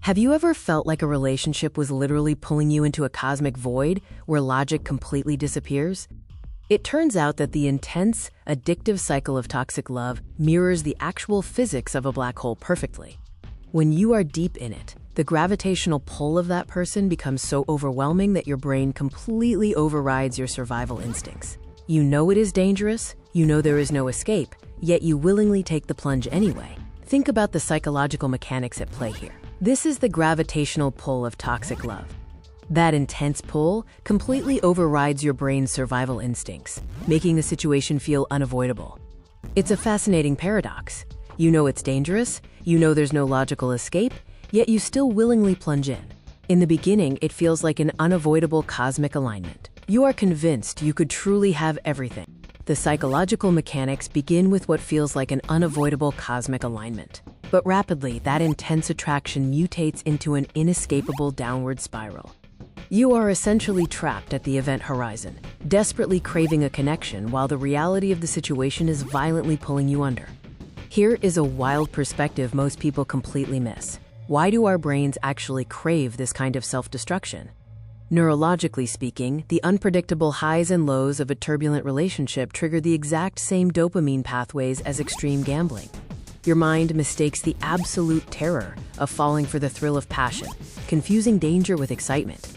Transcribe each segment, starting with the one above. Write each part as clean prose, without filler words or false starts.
Have you ever felt like a relationship was literally pulling you into a cosmic void where logic completely disappears? It turns out that the intense, addictive cycle of toxic love mirrors the actual physics of a black hole perfectly. When you are deep in it, the gravitational pull of that person becomes so overwhelming that your brain completely overrides your survival instincts. You know it is dangerous, you know there is no escape, yet you willingly take the plunge anyway. Think about the psychological mechanics at play here. This is the gravitational pull of toxic love. That intense pull completely overrides your brain's survival instincts, making the situation feel unavoidable. It's a fascinating paradox. You know it's dangerous, you know there's no logical escape, yet you still willingly plunge in. In the beginning, it feels like an unavoidable cosmic alignment. You are convinced you could truly have everything. The psychological mechanics begin with what feels like an unavoidable cosmic alignment. But rapidly, that intense attraction mutates into an inescapable downward spiral. You are essentially trapped at the event horizon, desperately craving a connection while the reality of the situation is violently pulling you under. Here is a wild perspective most people completely miss. Why do our brains actually crave this kind of self-destruction? Neurologically speaking, the unpredictable highs and lows of a turbulent relationship trigger the exact same dopamine pathways as extreme gambling. Your mind mistakes the absolute terror of falling for the thrill of passion, confusing danger with excitement.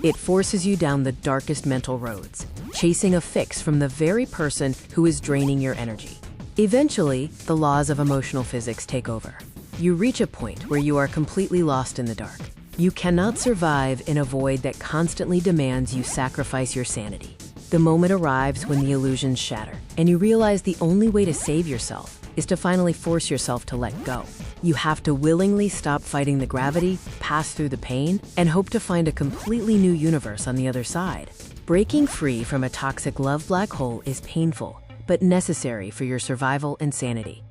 It forces you down the darkest mental roads, chasing a fix from the very person who is draining your energy. Eventually, the laws of emotional physics take over. You reach a point where you are completely lost in the dark. You cannot survive in a void that constantly demands you sacrifice your sanity. The moment arrives when the illusions shatter, and you realize the only way to save yourself is to finally force yourself to let go. You have to willingly stop fighting the gravity, pass through the pain, and hope to find a completely new universe on the other side. Breaking free from a toxic love black hole is painful, but necessary for your survival and sanity.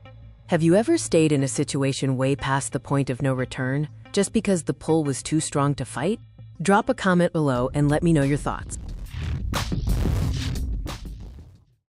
Have you ever stayed in a situation way past the point of no return, just because the pull was too strong to fight? Drop a comment below and let me know your thoughts.